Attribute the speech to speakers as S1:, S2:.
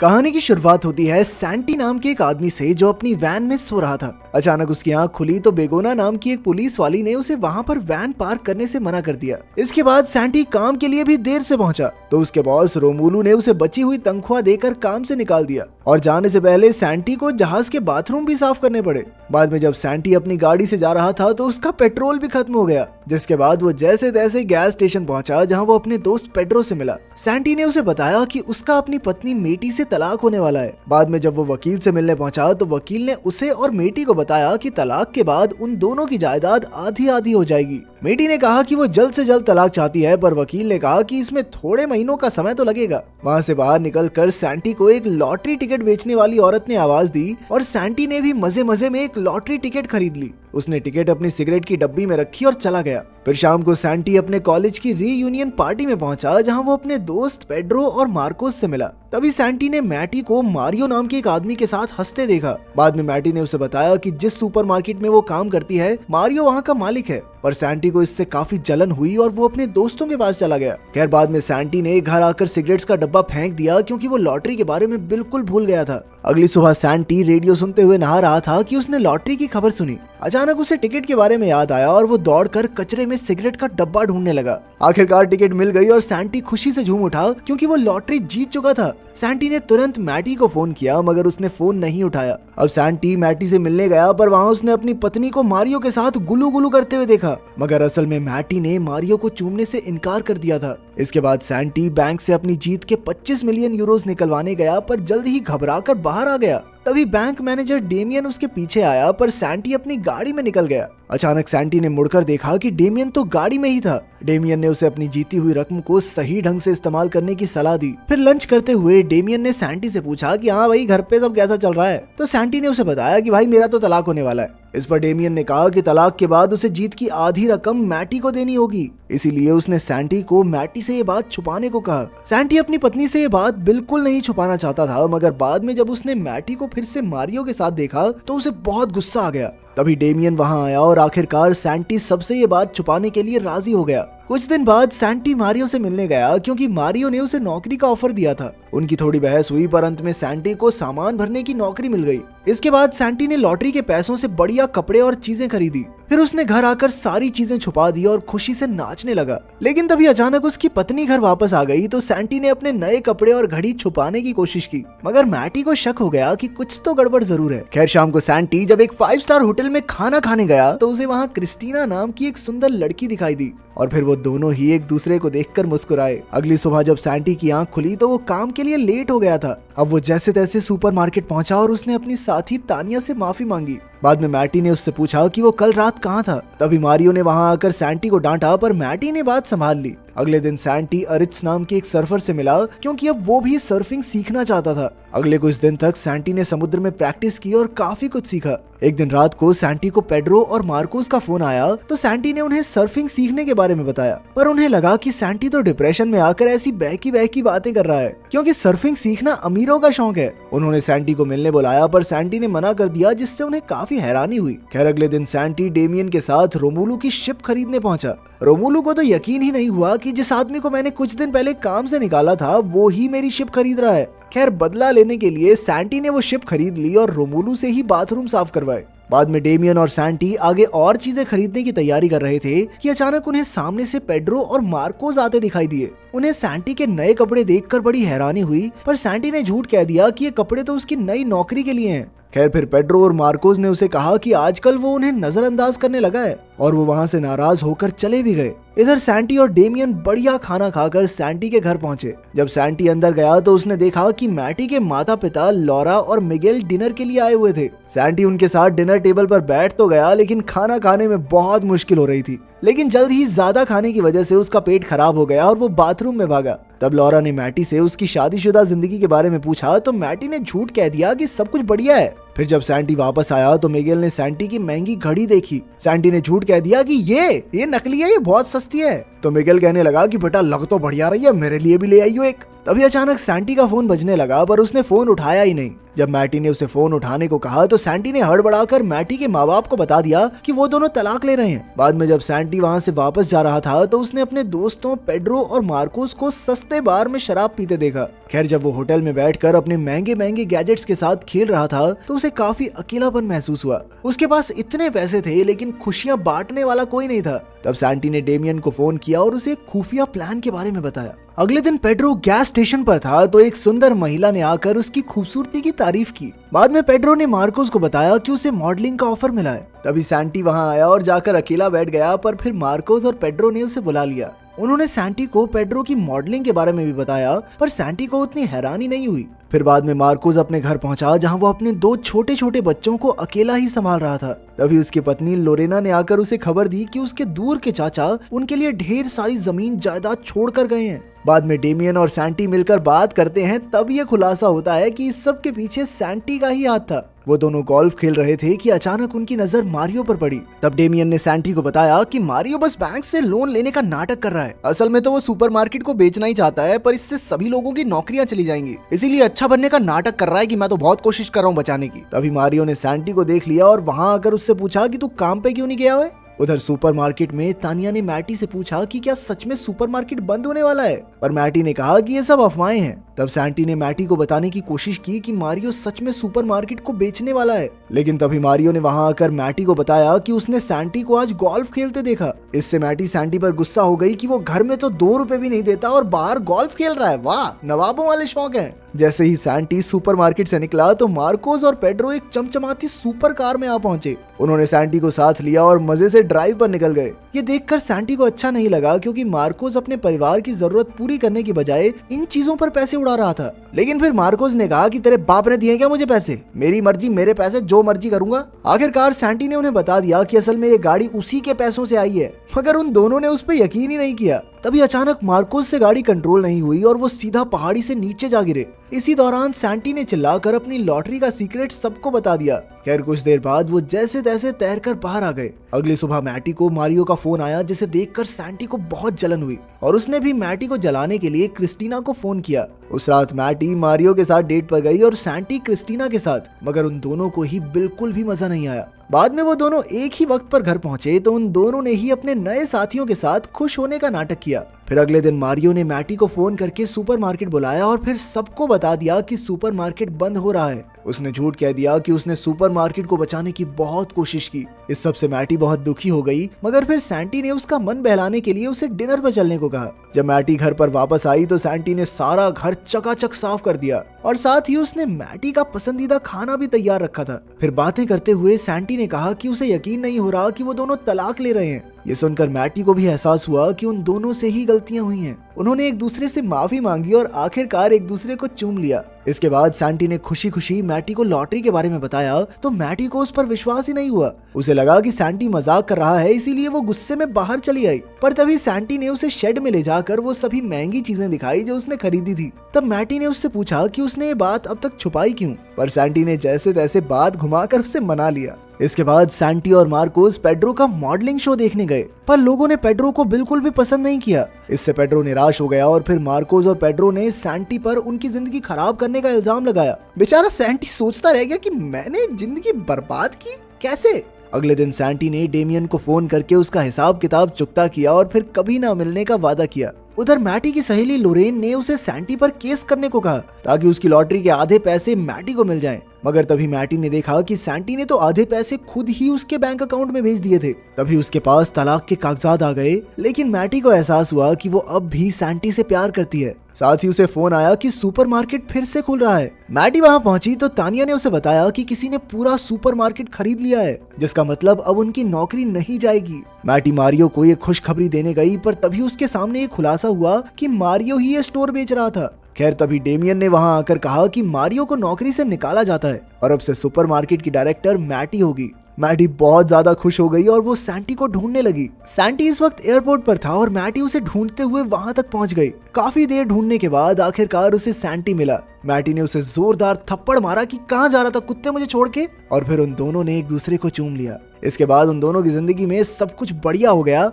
S1: कहानी की शुरुआत होती है सैंटी नाम के एक आदमी से जो अपनी वैन में सो रहा था। अचानक उसकी आंख खुली तो बेगोना नाम की एक पुलिस वाली ने उसे वहां पर वैन पार्क करने से मना कर दिया। इसके बाद सैंटी काम के लिए भी देर से पहुंचा तो उसके बॉस रोमुलू ने उसे बची हुई तनख्वाह देकर काम से निकाल दिया और जाने से पहले सैंटी को जहाज के बाथरूम भी साफ करने पड़े। बाद में जब सैंटी अपनी गाड़ी से जा रहा था तो उसका पेट्रोल भी खत्म हो गया, जिसके बाद वो जैसे तैसे गैस स्टेशन पहुंचा जहां वो अपने दोस्त पेड्रो से मिला। सैंटी ने उसे बताया कि उसका अपनी पत्नी मेटी से तलाक होने वाला है। बाद में जब वो वकील से मिलने पहुंचा तो वकील ने उसे और मेटी को बताया कि तलाक के बाद उन दोनों की जायदाद आधी आधी हो जाएगी। मेटी ने कहा कि वो जल्द से जल्द तलाक चाहती है, पर वकील ने कहा कि इसमें थोड़े महीनों का समय तो लगेगा। वहां से बाहर निकलकर सैंटी को एक लॉटरी टिकट बेचने वाली औरत ने आवाज दी और सैंटी ने भी मजे मजे में एक लॉटरी टिकट खरीद ली। उसने टिकट अपनी सिगरेट की डब्बी में रखी और चला गया। फिर शाम को सैंटी अपने कॉलेज की रीयूनियन पार्टी में पहुंचा जहां वो अपने दोस्त पेड्रो और मार्कोस से मिला। तभी सैंटी ने मैटी को मारियो नाम के एक आदमी के साथ हंसते देखा। बाद में मैटी ने उसे बताया कि जिस सुपरमार्केट में वो काम करती है मारियो वहां का मालिक है, पर सैंटी को इससे काफी जलन हुई और वो अपने दोस्तों के पास चला गया। खैर बाद में सैंटी ने घर आकर सिगरेट्स का डब्बा फेंक दिया क्योंकि वो लॉटरी के बारे में बिल्कुल भूल गया था। अगली सुबह सैंटी रेडियो सुनते हुए नहा रहा था कि उसने लॉटरी की खबर सुनी। अचानक उसे टिकट के बारे में याद आया और वो दौड़कर कचरे में सिगरेट का डब्बा ढूंढने लगा। आखिरकार टिकट मिल गई और सैंटी खुशी से झूम उठा क्योंकि वो लॉटरी जीत चुका था। सैंटी ने तुरंत मैटी को फोन किया मगर उसने फोन नहीं उठाया। अब सैंटी मैटी से मिलने गया पर वहाँ उसने अपनी पत्नी को मारियो के साथ गुलू गुलू करते हुए देखा, मगर असल में मैटी ने मारियो को चूमने से इनकार कर दिया था। इसके बाद सैंटी बैंक से अपनी जीत के 25 मिलियन यूरोस निकलवाने गया पर जल्द ही घबराकर बाहर आ गया। तभी बैंक मैनेजर डेमियन उसके पीछे आया पर सैंटी अपनी गाड़ी में निकल गया। अचानक सैंटी ने मुड़कर देखा कि डेमियन तो गाड़ी में ही था। डेमियन ने उसे अपनी जीती हुई रकम को सही ढंग से इस्तेमाल करने की सलाह दी। फिर लंच करते हुए डेमियन ने सैंटी से पूछा कि हाँ भाई, घर पे सब कैसा चल रहा है। तो सैंटी ने उसे बताया कि भाई मेरा तो तलाक होने वाला है। इस पर डेमियन ने कहा कि तलाक के बाद उसे जीत की आधी रकम मैटी को देनी होगी, इसीलिए उसने सैंटी को मैटी से ये बात छुपाने को कहा। सैंटी अपनी पत्नी से ये बात बिल्कुल नहीं छुपाना चाहता था, मगर बाद में जब उसने मैटी को फिर से मारियो के साथ देखा तो उसे बहुत गुस्सा आ गया। तभी डेमियन वहां आया और आखिरकार सैंटी सबसे ये बात छुपाने के लिए राजी हो गया। कुछ दिन बाद सैंटी मारियो से मिलने गया क्योंकि मारियो ने उसे नौकरी का ऑफर दिया था। उनकी थोड़ी बहस हुई पर अंत में सैंटी को सामान भरने की नौकरी मिल गई। इसके बाद सैंटी ने लॉटरी के पैसों से बढ़िया कपड़े और चीजें खरीदी। फिर उसने घर आकर सारी चीजें छुपा दी और खुशी से नाचने लगा। लेकिन तभी अचानक उसकी पत्नी घर वापस आ गई तो सैंटी ने अपने नए कपड़े और घड़ी छुपाने की कोशिश की, मगर मैटी को शक हो गया कि कुछ तो गड़बड़ जरूर है। खैर शाम को सैंटी जब एक 5 स्टार होटल में खाना खाने गया तो उसे वहाँ क्रिस्टीना नाम की एक सुंदर लड़की दिखाई दी और फिर वो दोनों ही एक दूसरे को देखकर मुस्कुराए। अगली सुबह जब सैंटी की आंख खुली तो वो काम के लिए लेट हो गया था। अब वो जैसे तैसे सुपरमार्केट पहुंचा और उसने अपनी साथी तानिया से माफी मांगी। बाद में मैटी ने उससे पूछा कि वो कल रात कहाँ था। तभी मारियो ने वहां आकर सैंटी को डांटा पर मैटी ने बात संभाल ली। अगले दिन सैंटी अरिट्स नाम के एक सर्फर से मिला क्योंकि अब वो भी सर्फिंग सीखना चाहता था। अगले कुछ दिन तक सैंटी ने समुद्र में प्रैक्टिस की और काफी कुछ सीखा। एक दिन रात को सैंटी को पेड्रो और मार्कोस का फोन आया तो सैंटी ने उन्हें सर्फिंग सीखने के बारे में बताया, पर उन्हें लगा कि सैंटी तो डिप्रेशन में आकर ऐसी बहकी बहकी बातें कर रहा है क्योंकि सर्फिंग सीखना अमीरों का शौक है। उन्होंने सैंटी को मिलने बुलाया पर सैंटी ने मना कर दिया, जिससे उन्हें काफी हैरानी हुई। खैर अगले दिन सैंटी डेमियन के साथ रोमुलू की शिप खरीदने पहुंचा। रोमुलू को तो यकीन ही नहीं हुआ कि जिस आदमी को मैंने कुछ दिन पहले काम से निकाला था वो ही मेरी शिप खरीद रहा है। खैर बदला लेने के लिए सैंटी ने वो शिप खरीद ली और रोमुलू से ही बाथरूम साफ करवाए। बाद में डेमियन और सैंटी आगे और चीजें खरीदने की तैयारी कर रहे थे कि अचानक उन्हें सामने से पेड्रो और मार्कोस आते दिखाई दिए। उन्हें सैंटी के नए कपड़े देखकर बड़ी हैरानी हुई, पर सैंटी ने झूठ कह दिया कि ये कपड़े तो उसकी नई नौकरी के लिए हैं। खैर फिर पेड्रो और मार्कोस ने उसे कहा कि आजकल वो उन्हें नजरअंदाज करने लगा है और वो वहां से नाराज होकर चले भी गए। इधर सैंटी और डेमियन बढ़िया खाना खाकर सैंटी के घर पहुंचे। जब सैंटी अंदर गया तो उसने देखा कि मैटी के माता पिता लॉरा और मिगेल डिनर के लिए आए हुए थे। सैंटी उनके साथ डिनर टेबल पर बैठ तो गया लेकिन खाना खाने में बहुत मुश्किल हो रही थी। लेकिन जल्द ही ज्यादा खाने की वजह से उसका पेट खराब हो गया और वो बाथरूम में भागा। तब लॉरा ने मैटी से उसकी शादीशुदा जिंदगी के बारे में पूछा तो मैटी ने झूठ कह दिया कि सब कुछ बढ़िया है। फिर जब सैंटी वापस आया तो मिगेल ने सैंटी की महंगी घड़ी देखी। सैंटी ने झूठ कह दिया कि ये नकली है, ये बहुत सस्ती है। तो मिगेल कहने लगा कि बेटा लग तो बढ़िया रही है, मेरे लिए भी ले आइयो एक। तभी अचानक सैंटी का फोन बजने लगा, पर उसने फोन उठाया ही नहीं। जब मैटी ने उसे फोन उठाने को कहा तो सैंटी ने हड़बड़ाकर मैटी के माँ बाप को बता दिया कि वो दोनों तलाक ले रहे हैं। बाद में जब सैंटी वहाँ से वापस जा रहा था तो उसने अपने दोस्तों पेड्रो और मार्कोस को सस्ते बार में शराब पीते देखा। खैर, जब वो होटल में बैठकर अपने महंगे महंगे गैजेट्स के साथ खेल रहा था तो उसे काफी अकेलापन महसूस हुआ। उसके पास इतने पैसे थे लेकिन खुशियां बांटने वाला कोई नहीं था। तब सैंटी ने डेमियन को फोन किया और उसे एक खुफिया प्लान के बारे में बताया। अगले दिन पेड्रो गैस स्टेशन पर था तो एक सुंदर महिला ने आकर उसकी खूबसूरती की तारीफ की। बाद में पेड्रो ने मार्कोस को बताया कि उसे मॉडलिंग का ऑफर मिला है। तभी सैंटी वहां आया और जाकर अकेला बैठ गया, पर फिर मार्कोस और पेड्रो ने उसे बुला लिया। उन्होंने सैंटी को पेड्रो की मॉडलिंग के बारे में भी बताया, पर सैंटी को उतनी हैरानी नहीं हुई। फिर बाद में मार्कोस अपने घर पहुंचा जहां वो अपने 2 छोटे छोटे बच्चों को अकेला ही संभाल रहा था। तभी उसकी पत्नी लोरेना ने आकर उसे खबर दी कि उसके दूर के चाचा उनके लिए ढेर सारी जमीन जायदाद छोड़कर गए हैं। बाद में डेमियन और सैंटी मिलकर बात करते हैं, तब ये खुलासा होता है कि इस सब के पीछे सैंटी का ही हाथ था। वो दोनों गोल्फ खेल रहे थे कि अचानक उनकी नजर मारियो पर पड़ी। तब डेमियन ने सैंटी को बताया कि मारियो बस बैंक से लोन लेने का नाटक कर रहा है। असल में तो वो सुपरमार्केट को बेचना ही चाहता है, पर इससे सभी लोगों की नौकरियां चली जाएंगी, इसीलिए अच्छा बनने का नाटक कर रहा है कि मैं तो बहुत कोशिश कर रहा हूँ बचाने की। तभी मारियो ने सैंटी को देख लिया और वहां आकर उससे पूछा कि तू काम पे क्यों नहीं गया है। उधर सुपरमार्केट में तानिया ने मैटी से पूछा कि क्या सच में सुपरमार्केट बंद होने वाला है, पर मैटी ने कहा कि ये सब अफवाहें हैं। तब सैंटी ने मैटी को बताने की कोशिश की कि मारियो सच में सुपरमार्केट को बेचने वाला है, लेकिन तभी मारियो ने वहां आकर मैटी को बताया कि उसने सैंटी को आज गोल्फ खेलते देखा। इससे मैटी सैंटी पर गुस्सा हो गई कि वो घर में तो 2 रुपए भी नहीं देता और बाहर गोल्फ खेल रहा है। वाह, नवाबों वाले शौक हैं। जैसे ही सैंटी सुपरमार्केट से निकला तो मार्कोस और पेड्रो एक चमचमाती सुपर कार में आ पहुंचे। उन्होंने सैंटी को साथ लिया और मजे से ड्राइव पर निकल गए। ये देखकर सैंटी को अच्छा नहीं लगा, क्योंकि मार्कोस अपने परिवार की जरूरत पूरी करने की बजाय इन चीजों पर पैसे उड़ा रहा था। लेकिन फिर मार्कोस ने कहा कि तेरे बाप ने दिए क्या मुझे पैसे, मेरी मर्जी, मेरे पैसे, जो मर्जी करूंगा। आखिरकार सैंटी ने उन्हें बता दिया कि असल में ये गाड़ी उसी के पैसों से आई है, मगर उन दोनों ने उस पर यकीन ही नहीं किया। तभी अचानक मार्कोस से गाड़ी कंट्रोल नहीं हुई और वो सीधा पहाड़ी से नीचे जा गिरे। इसी दौरान सैंटी ने चिल्लाकर अपनी लॉटरी का सीक्रेट सबको बता दिया। खैर, कुछ देर बाद वो जैसे तैसे तैरकर बाहर आ गए। अगली सुबह मैटी को मारियो का फोन आया, जिसे देखकर सैंटी को बहुत जलन हुई और उसने भी मैटी को जलाने के लिए क्रिस्टीना को फोन किया। उस रात मैटी मारियो के साथ डेट पर गई और सैंटी क्रिस्टीना के साथ, मगर उन दोनों को ही बिल्कुल भी मजा नहीं आया। बाद में वो दोनों एक ही वक्त पर घर पहुंचे तो उन दोनों ने ही अपने नए साथियों के साथ खुश होने का नाटक किया। फिर अगले दिन मारियो ने मैटी को फोन करके सुपरमार्केट बुलाया और फिर सबको बता दिया कि सुपरमार्केट बंद हो रहा है। उसने झूठ कह दिया कि उसने सुपरमार्केट को बचाने की बहुत कोशिश की। इस सब से मैटी बहुत दुखी हो गई, मगर फिर सैंटी ने उसका मन बहलाने के लिए उसे डिनर पर चलने को कहा। जब मैटी घर पर वापस आई तो सैंटी ने सारा घर चकाचक साफ कर दिया और साथ ही उसने मैटी का पसंदीदा खाना भी तैयार रखा था। फिर बातें करते हुए सैंटी ने कहा कि उसे यकीन नहीं हो रहा कि वो दोनों तलाक ले रहे हैं। ये सुनकर मैटी को भी एहसास हुआ कि उन दोनों से ही गलतियां हुई हैं। उन्होंने एक दूसरे से माफी मांगी और आखिरकार एक दूसरे को चूम लिया। इसके बाद सैंटी ने खुशी खुशी मैटी को लॉटरी के बारे में बताया तो मैटी को उस पर विश्वास ही नहीं हुआ। उसे लगा कि सैंटी मजाक कर रहा है, इसीलिए वो गुस्से में बाहर चली आई। पर तभी सैंटी ने उसे शेड में ले जाकर वो सभी महंगी चीजें दिखाई जो उसने खरीदी थी। तब मैटी ने उससे पूछा कि उसने ये बात अब तक छुपाई क्यों, पर सैंटी ने जैसे तैसे बात घुमाकर उसे मना लिया। इसके बाद सैंटी और मार्कोस पेड्रो का मॉडलिंग शो देखने गए, पर लोगों ने पेड्रो को बिल्कुल भी पसंद नहीं किया। इससे पेड्रो निराश हो गया और फिर मार्कोस और पेड्रो ने सैंटी पर उनकी जिंदगी खराब करने का इल्जाम लगाया। बेचारा सैंटी सोचता रह गया कि मैंने जिंदगी बर्बाद की, कैसे। अगले दिन सैंटी ने डेमियन को फोन करके उसका हिसाब किताब चुकता किया और फिर कभी ना मिलने का वादा किया। उधर मैटी की सहेली लोरेन ने उसे सैंटी पर केस करने को कहा ताकि उसकी लॉटरी के आधे पैसे मैटी को मिल जाएं। मगर तभी मैटी ने देखा कि सैंटी ने तो आधे पैसे खुद ही उसके बैंक अकाउंट में भेज दिए थे। तभी उसके पास तलाक के कागजात आ गए, लेकिन मैटी को एहसास हुआ कि वो अब भी सैंटी से प्यार करती है। साथ ही उसे फोन आया कि सुपरमार्केट फिर से खुल रहा है। मैटी वहां पहुंची तो तानिया ने उसे बताया कि किसी ने पूरा सुपरमार्केट खरीद लिया है, जिसका मतलब अब उनकी नौकरी नहीं जाएगी। मैटी मारियो को ये खुशखबरी देने गई, पर तभी उसके सामने ये खुलासा हुआ कि मारियो ही ये स्टोर बेच रहा था। खैर, तभी डेमियन ने वहां आकर कहा कि मारियो को नौकरी से निकाला जाता है और अब से सुपरमार्केट की डायरेक्टर मैटी होगी। मैटी बहुत ज्यादा खुश हो गई और वो सैंटी को ढूंढने लगी। सैंटी इस वक्त एयरपोर्ट पर था और मैटी उसे ढूंढते हुए वहां तक पहुंच गई। काफी देर ढूंढने के बाद आखिरकार उसे सैंटी मिला। मैटी ने उसे जोरदार थप्पड़ मारा कि कहां जा रहा था कुत्ते, मुझे छोड़ के, और फिर उन दोनों ने एक दूसरे को चूम लिया। इसके बाद उन दोनों की जिंदगी में सब कुछ बढ़िया हो गया